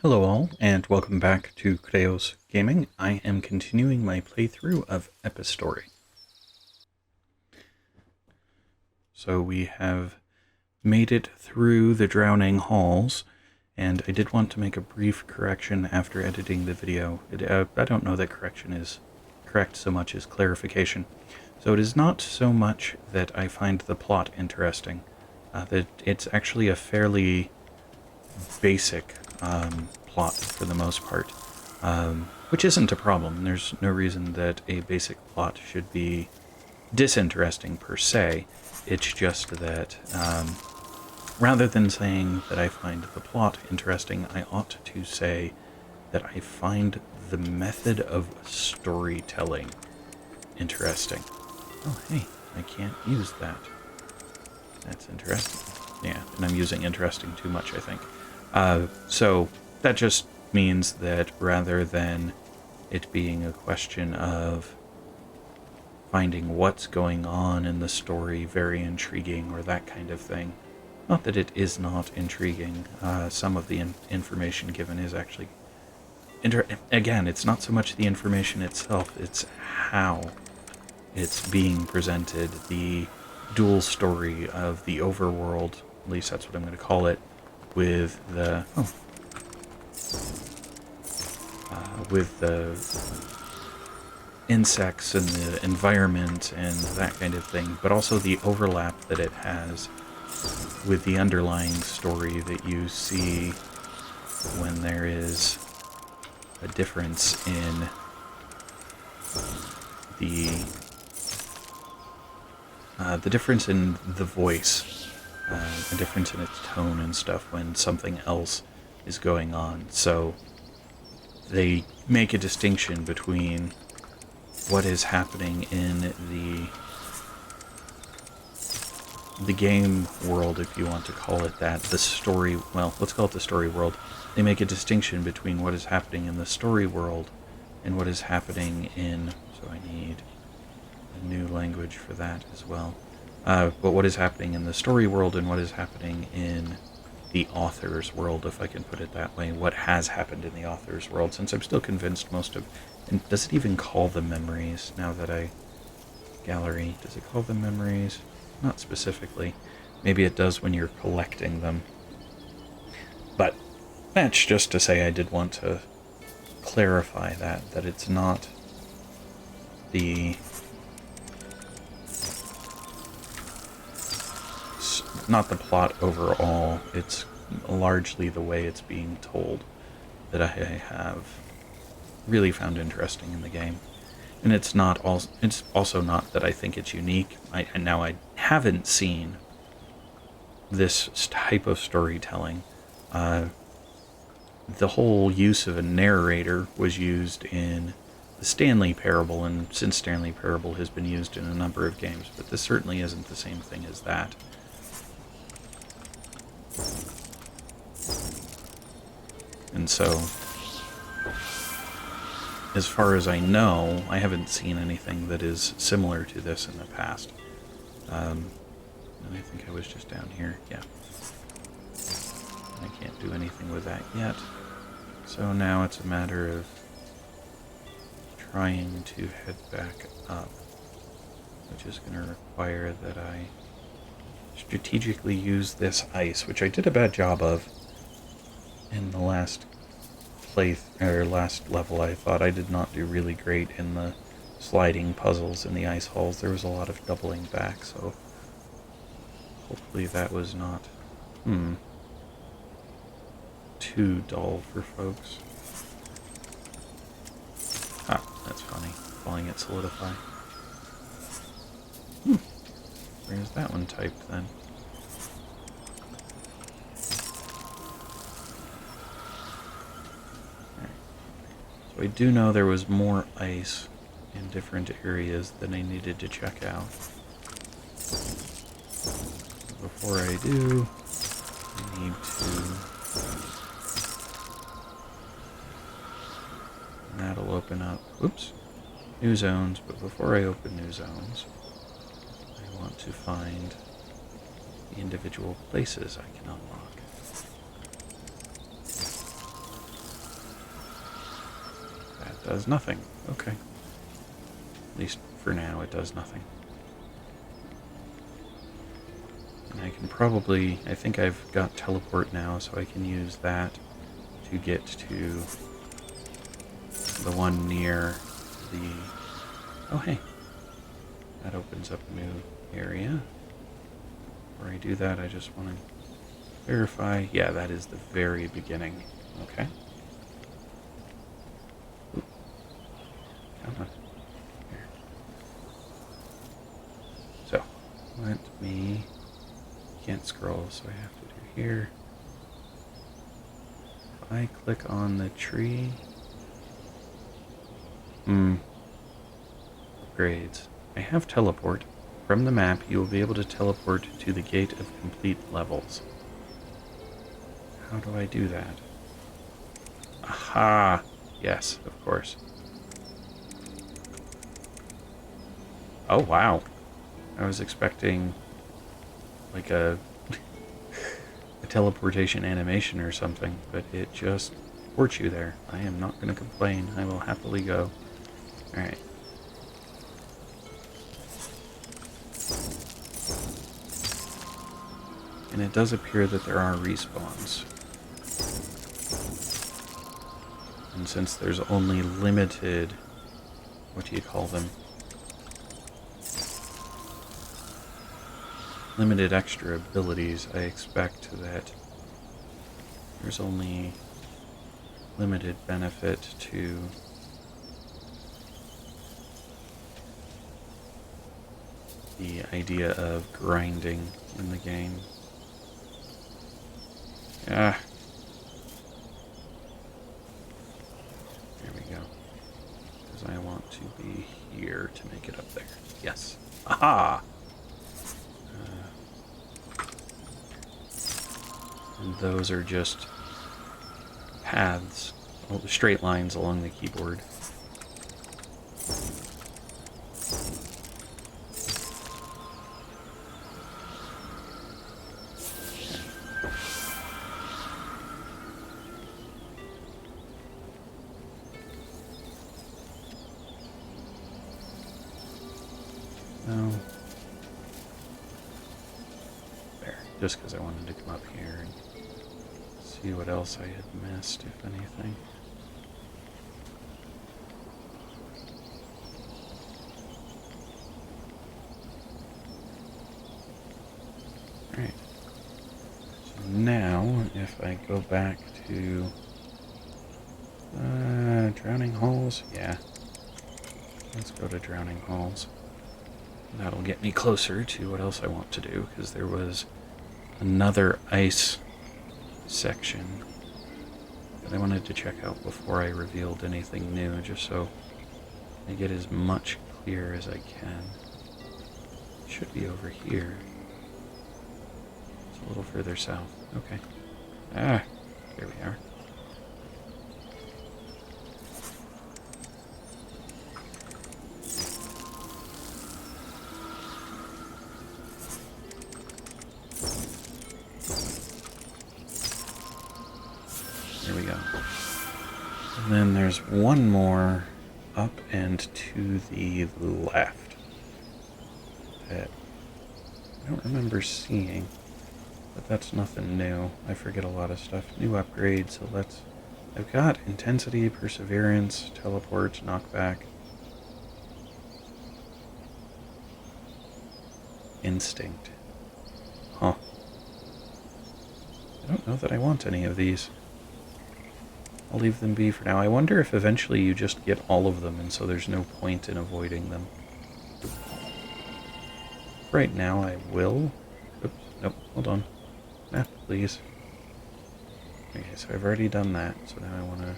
Hello all, and welcome back to Chreos Gaming. I am continuing my playthrough of Epistory. So we have made it through the Drowning Halls, and I did want to make a brief correction after editing the video. I don't know that correction is correct so much as clarification. So it is not so much that I find the plot interesting, that it's actually a fairly basic plot for the most part, which isn't a problem. There's no reason that a basic plot should be disinteresting per se. It's just that rather than saying that I find the plot interesting, I ought to say that I find the method of storytelling interesting. Oh, hey, I can't use that. That's interesting. Yeah, and I'm using interesting too much, I think. So that just means that rather than it being a question of finding what's going on in the story very intriguing or that kind of thing, not that it is not intriguing, some of the information given is actually... Again, it's not so much the information itself, it's how it's being presented, the dual story of the overworld, at least that's what I'm going to call it, with the insects and the environment and that kind of thing, but also the overlap that it has with the underlying story that you see when there is a difference in the difference in the voice, a difference in its tone and stuff when something else is going on. So they make a distinction between what is happening in the game world, if you want to call it that, the story, well, let's call it the story world. They make a distinction between what is happening in the story world and what is happening in, so I need a new language for that as well. But what is happening in the story world and what is happening in the author's world, if I can put it that way. What has happened in the author's world, since I'm still convinced most of... And does it even call them memories now that I... Gallery, does it call them memories? Not specifically. Maybe it does when you're collecting them. But that's just to say I did want to clarify that it's not the... not the plot overall, it's largely the way it's being told that I have really found interesting in the game. And it's also not that I think it's unique. I haven't seen this type of storytelling. The whole use of a narrator was used in the Stanley Parable, and since Stanley Parable has been used in a number of games, but this certainly isn't the same thing as that. And so, as far as I know, I haven't seen anything that is similar to this in the past. And I think I was just down here, yeah. I can't do anything with that yet. So now it's a matter of trying to head back up, which is going to require that I strategically use this ice, which I did a bad job of in the last last level. I thought I did not do really great in the sliding puzzles in the ice halls. There was a lot of doubling back, so hopefully that was not too dull for folks. Ah, that's funny. Calling it solidify. Where's that one typed then? So I do know there was more ice in different areas that I needed to check out. Before I do, I need to... And that'll open up, oops, new zones, but before I open new zones, I want to find the individual places I can unlock. Does nothing. Okay. At least for now, it does nothing. And I can probably... I think I've got teleport now, so I can use that to get to the one near the... Oh, hey. That opens up a new area. Before I do that, I just want to verify. Yeah, that is the very beginning. Okay. Ooh. Come on. Here. So, let me... Can't scroll, so I have to do here. If I click on the tree... Upgrades. I have teleport. From the map, you will be able to teleport to the gate of complete levels. How do I do that? Aha! Yes, of course. Oh, wow. I was expecting like a teleportation animation or something, but it just ports you there. I am not going to complain. I will happily go. Alright. And it does appear that there are respawns. And since there's only limited, what do you call them? Limited extra abilities, I expect that there's only limited benefit to the idea of grinding in the game. Ah. There we go. Because I want to be here to make it up there. Yes. Aha! And those are just paths, straight lines along the keyboard. No. There, just because I wanted to come up here and see what else I had missed, if anything. Alright. So now, if I go back to Drowning Halls, yeah. Let's go to Drowning Halls. That'll get me closer to what else I want to do, because there was another ice section that I wanted to check out before I revealed anything new, just so I get as much clear as I can. It should be over here. It's a little further south. Okay. Ah, here we are. There we go. And then there's one more up and to the left that I don't remember seeing, but that's nothing new. I forget a lot of stuff. New upgrades, so I've got Intensity, Perseverance, Teleport, Knockback, Instinct. Huh. I don't know that I want any of these. I'll leave them be for now. I wonder if eventually you just get all of them, and so there's no point in avoiding them. Right now I will. Oops, nope, hold on. Map, please. Okay, so I've already done that, so now I want to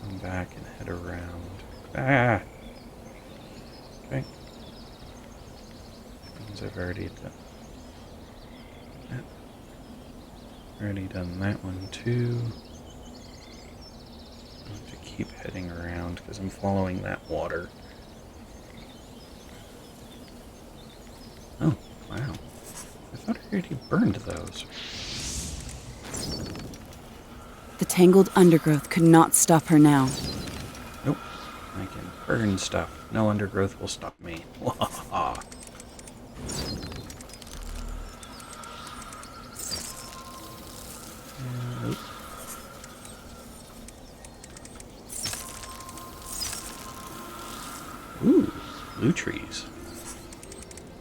come back and head around. Ah! Okay. That means I've already done that. Already done that one too. I have to keep heading around because I'm following that water. Oh, wow. I thought I already burned those. The tangled undergrowth could not stop her now. Nope. I can burn stuff. No undergrowth will stop me. Nope. Ooh, blue trees.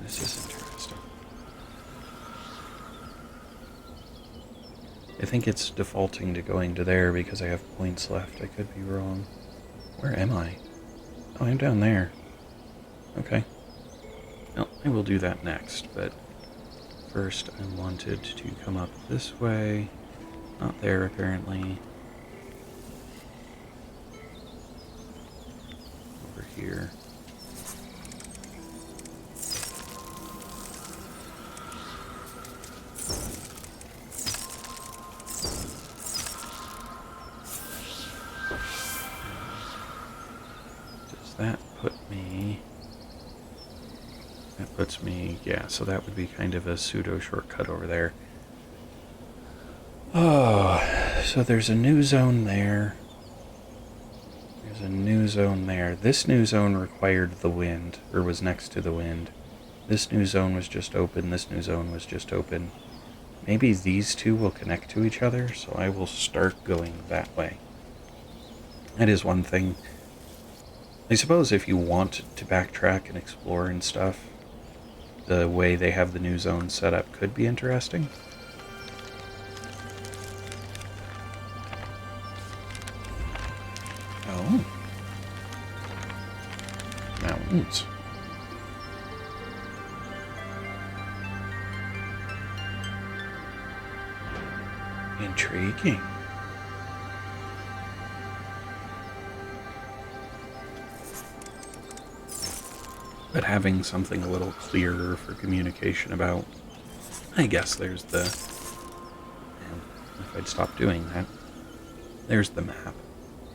This is interesting. I think it's defaulting to going to there because I have points left. I could be wrong. Where am I? Oh, I'm down there. Okay. Well, I will do that next, but first I wanted to come up this way. Not there, apparently. Over here. Does that put me... That puts me... Yeah, so that would be kind of a pseudo shortcut over there. Oh, so there's a new zone there. There's a new zone there. This new zone required the wind, or was next to the wind. This new zone was just open. This new zone was just open. Maybe these two will connect to each other, so I will start going that way. That is one thing. I suppose if you want to backtrack and explore and stuff, the way they have the new zone set up could be interesting. Oh. Mountains. Intriguing. But having something a little clearer for communication about, I guess there's the... If I'd stop doing that, there's the map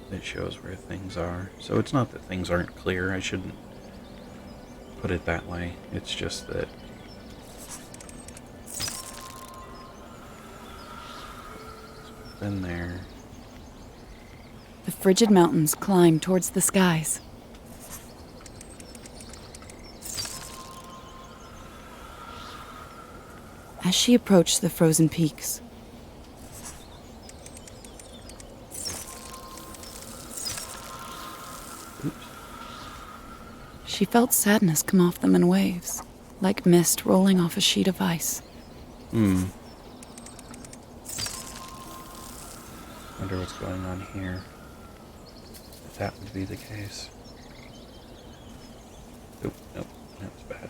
that shows where things are. So it's not that things aren't clear, I shouldn't put it that way. It's just that it's been there. The frigid mountains climb towards the skies. As she approached the frozen peaks, she felt sadness come off them in waves, like mist rolling off a sheet of ice. Wonder what's going on here. If that would be the case. Nope, that was bad.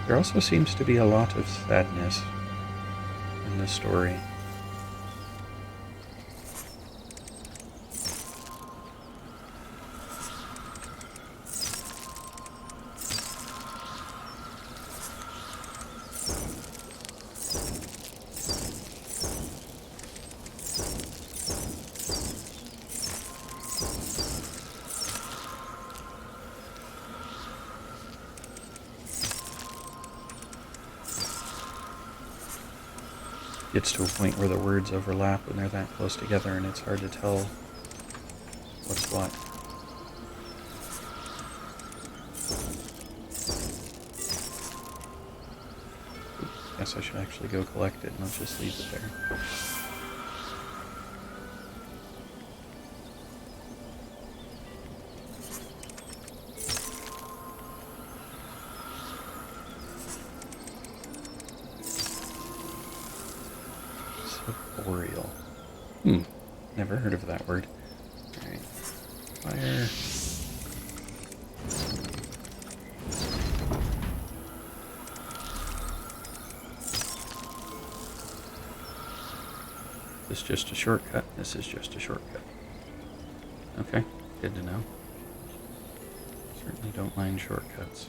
There also seems to be a lot of sadness in this story. Gets to a point where the words overlap when they're that close together and it's hard to tell what's what. Guess I should actually go collect it, not just leave it there. Boreal. Never heard of that word. Alright. Fire. This is just a shortcut. This is just a shortcut. Okay, good to know. Certainly don't mind shortcuts.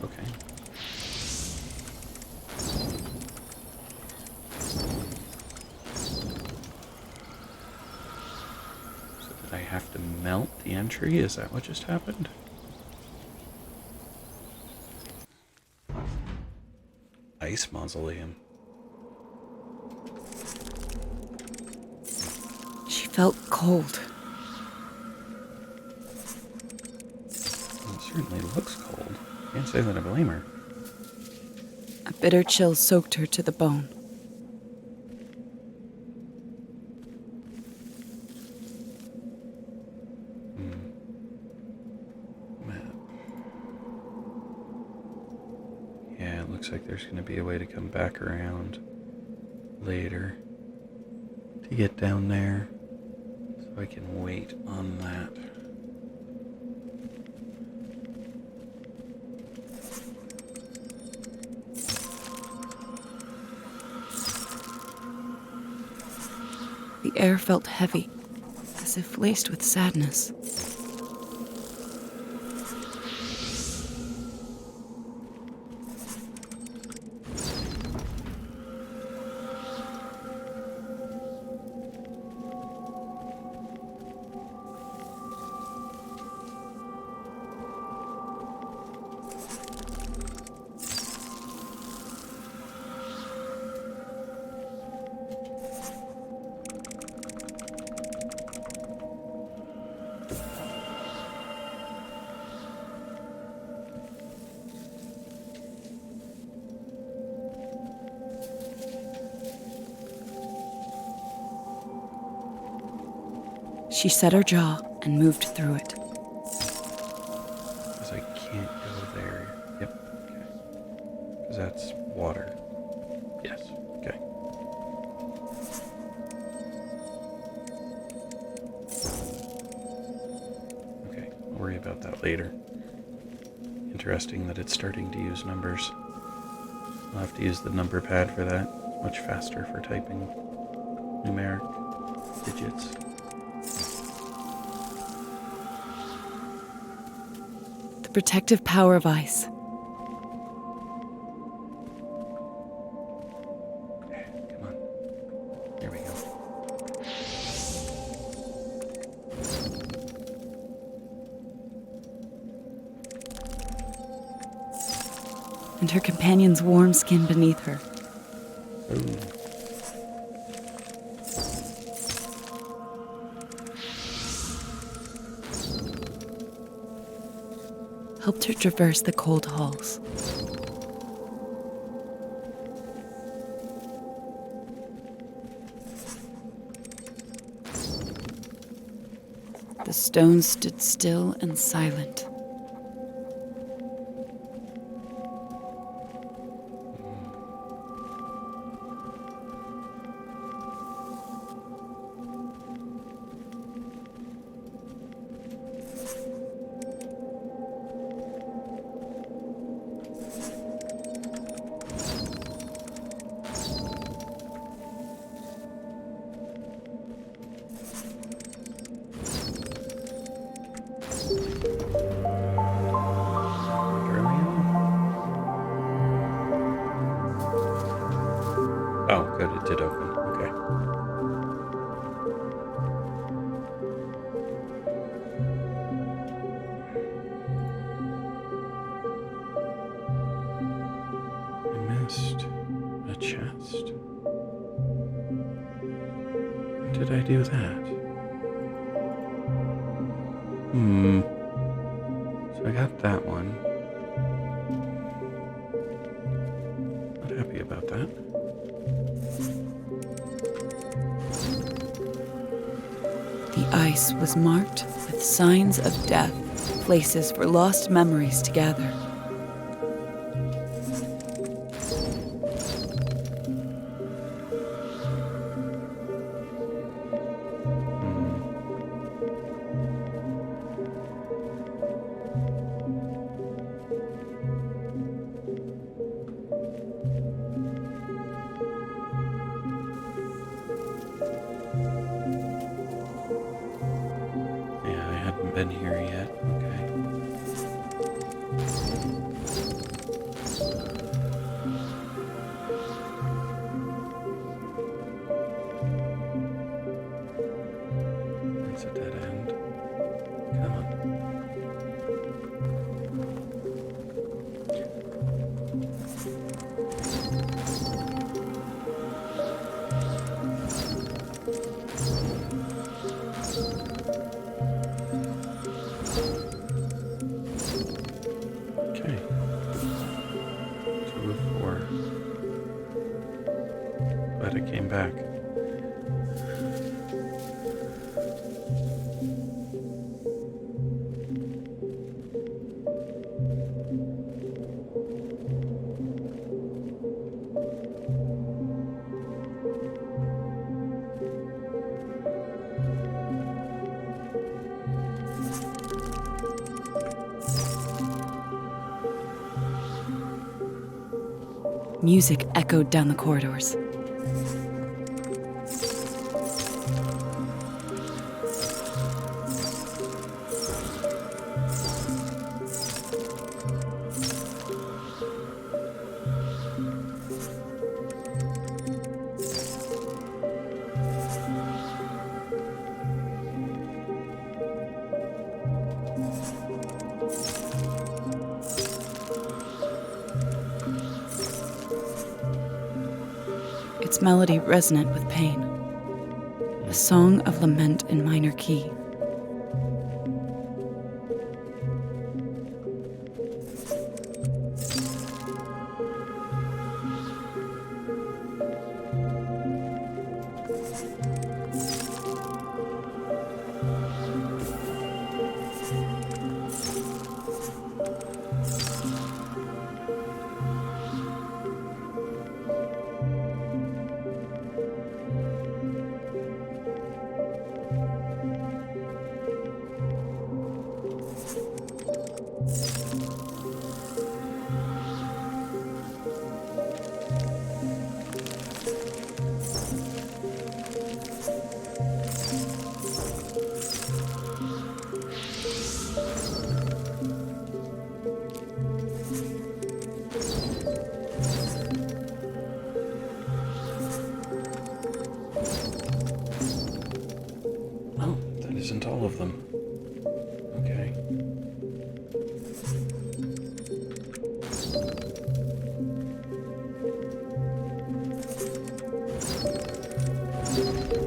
Okay. melt the entry? Is that what just happened? Ice Mausoleum. She felt cold. Well, it certainly looks cold. Can't say that I blame her. A bitter chill soaked her to the bone. Map. Yeah, it looks like there's going to be a way to come back around later to get down there, so I can wait on that. The air felt heavy, as if laced with sadness. She set her jaw and moved through it. Because I can't go there. Yep, okay. Because that's water. Yes, okay. Okay, I'll worry about that later. Interesting that it's starting to use numbers. I'll have to use the number pad for that. Much faster for typing numeric digits. The protective power of ice. Okay, come on. There we go. And her companion's warm skin beneath her. Ooh. Helped her traverse the cold halls. The stones stood still and silent. Oh, good, it did open. Okay. I missed a chest. When did I do that? So I got that one. Not happy about that. The ice was marked with signs of death, places for lost memories to gather. Yeah, I hadn't been here yet. Okay. It's a dead end. glad it came back. Music echoed down the corridors. Its melody resonant with pain. A song of lament in minor key. Isn't all of them. Okay.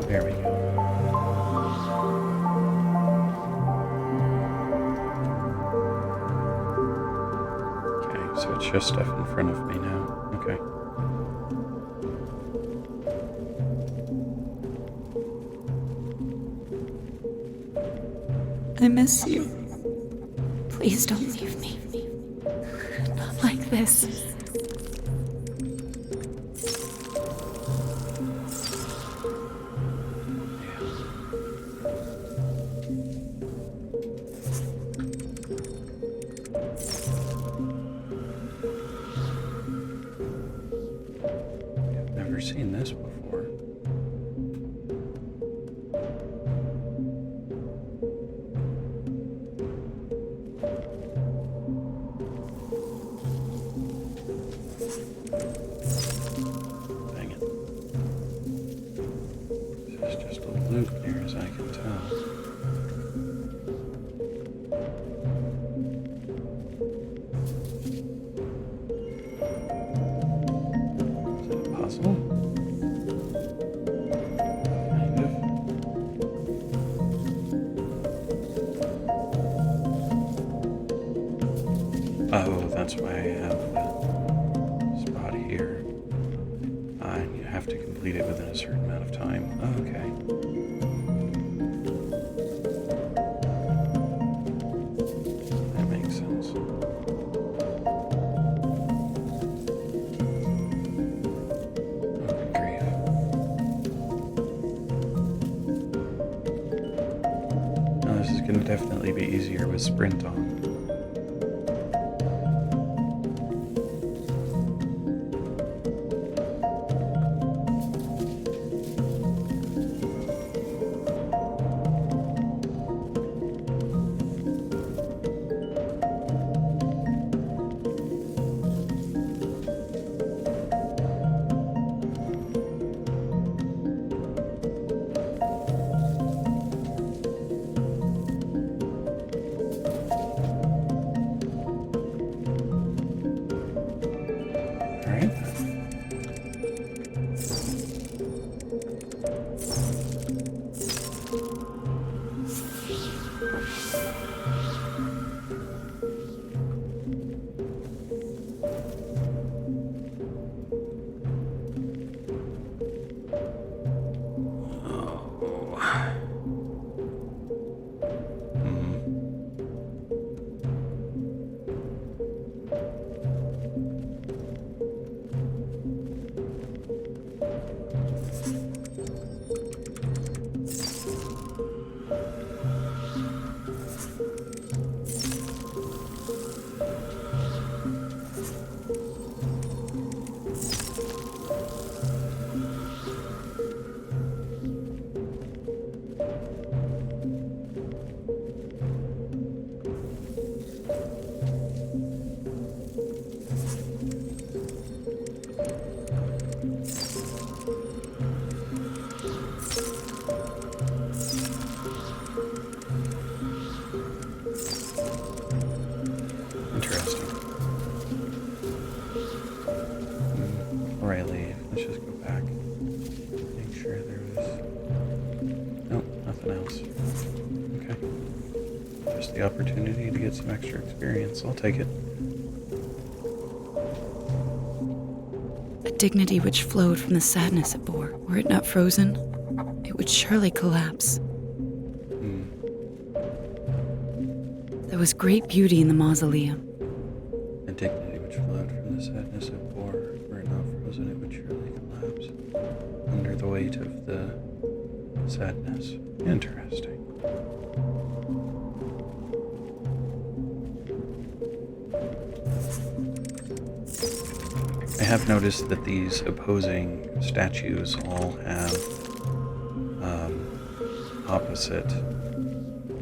There we go. Okay, so it's just stuff in front of me now. Okay. I miss you. Please don't leave me. Not like this. I've never seen this before. Dang it. This is just a loop near as I can tell. Is it a puzzle? Kind of. Oh, that's why I have the spot here. And you have to complete it within a certain amount of time. Oh, okay. That makes sense. Oh, good grief. Now this is going to definitely be easier with sprint on. interesting. Riley, let's just go back. Make sure there was... Nope, nothing else. Okay. Just the opportunity to get some extra experience. I'll take it. A dignity which flowed from the sadness it bore. Were it not frozen, it would surely collapse. There was great beauty in the mausoleum. A dignity which flowed from the sadness it bore. Were it not frozen, it would surely collapse. Under the weight of the sadness. Interesting. I have noticed that these opposing statues all have opposite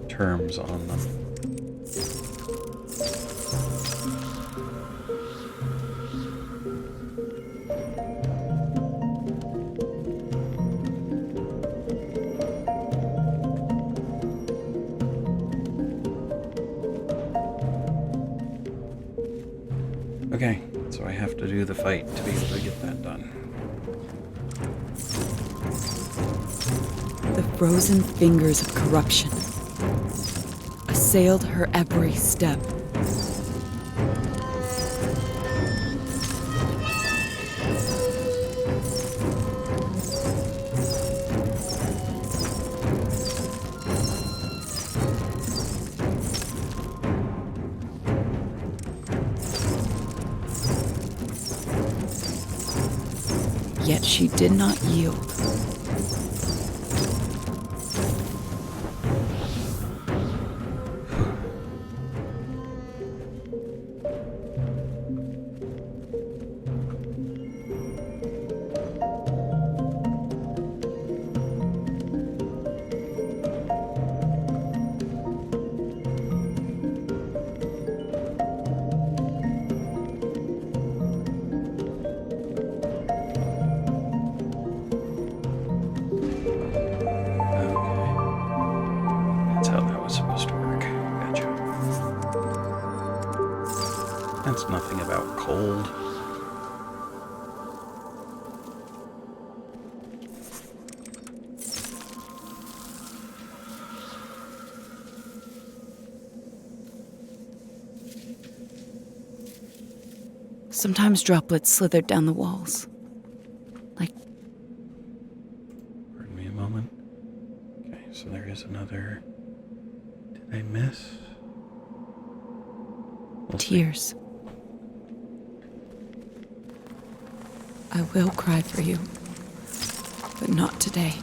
terms on them. Okay, so I have to do the fight to be able to get that done. The frozen fingers of corruption assailed her every step. Yet she did not yield. That's nothing about cold. Sometimes droplets slithered down the walls. Pardon me a moment. Okay, so there is another... Did I miss? We'll Tears. see. I will cry for you, but not today.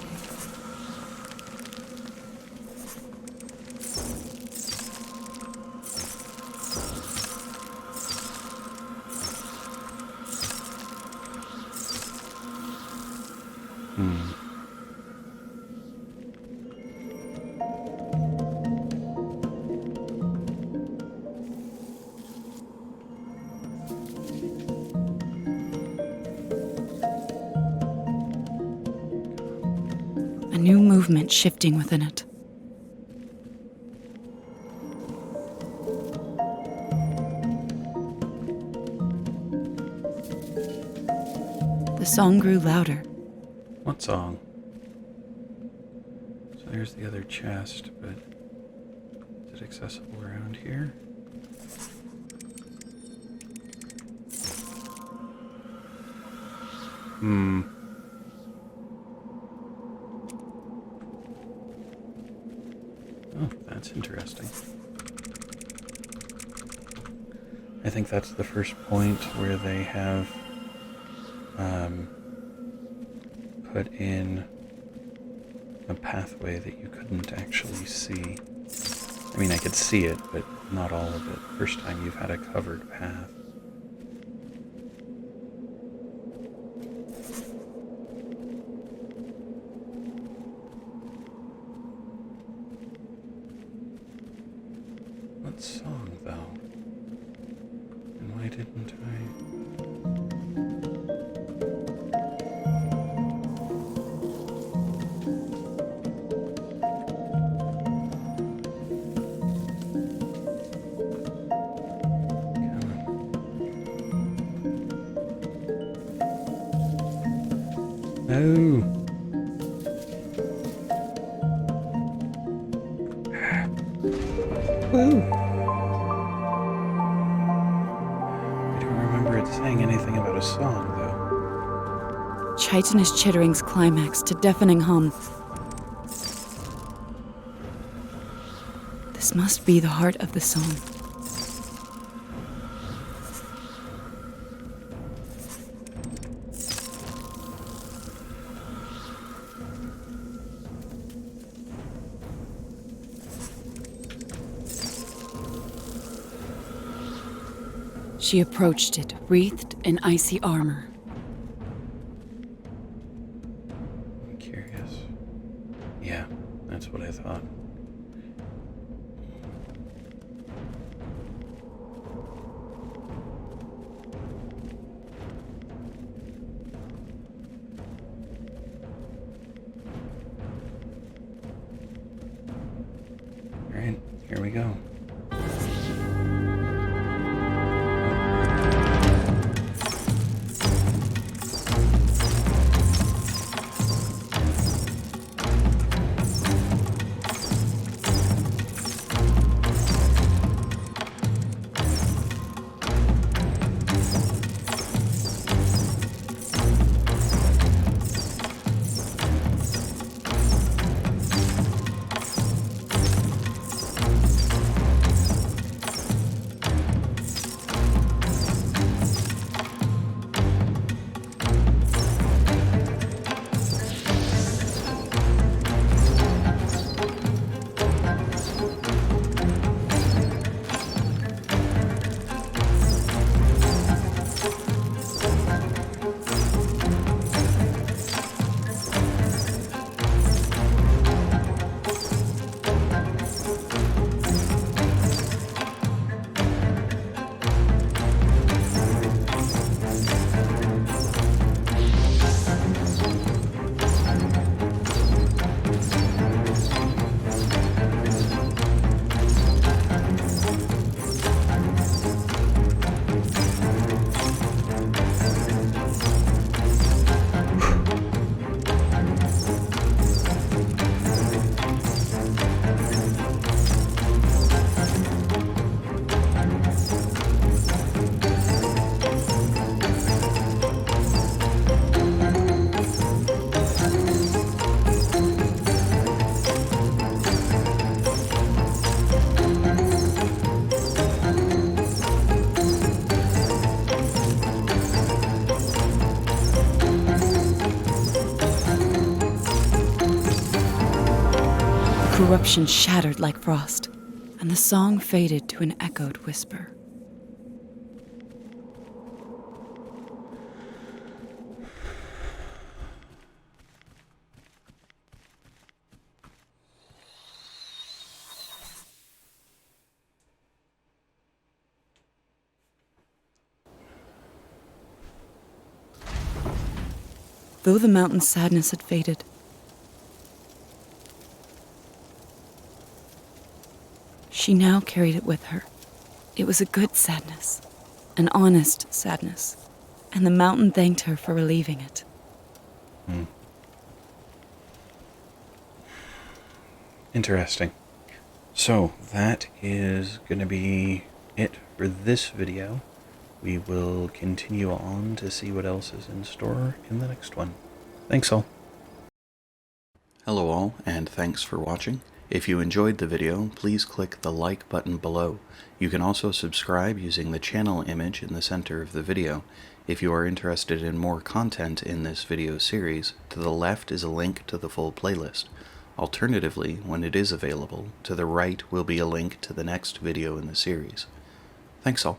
A new movement shifting within it. The song grew louder. What song? So there's the other chest, but is it accessible around here? Oh, that's interesting. I think that's the first point where they have put in a pathway that you couldn't actually see. I mean, I could see it, but not all of it. First time you've had a covered path. What song, though? And why didn't I... No. Woo. I don't remember it saying anything about a song, though. Chitinous chitterings climax to deafening hum. This must be the heart of the song. She approached it, wreathed in icy armor. I'm curious. Yeah, that's what I thought. Alright, here we go. Corruption shattered like frost, and the song faded to an echoed whisper. Though the mountain's sadness had faded, she now carried it with her. It was a good sadness, an honest sadness, and the mountain thanked her for relieving it. Interesting. So, that is going to be it for this video. We will continue on to see what else is in store in the next one. Thanks all. Hello all, and thanks for watching. If you enjoyed the video, please click the like button below. You can also subscribe using the channel image in the center of the video. If you are interested in more content in this video series, to the left is a link to the full playlist. Alternatively, when it is available, to the right will be a link to the next video in the series. Thanks all.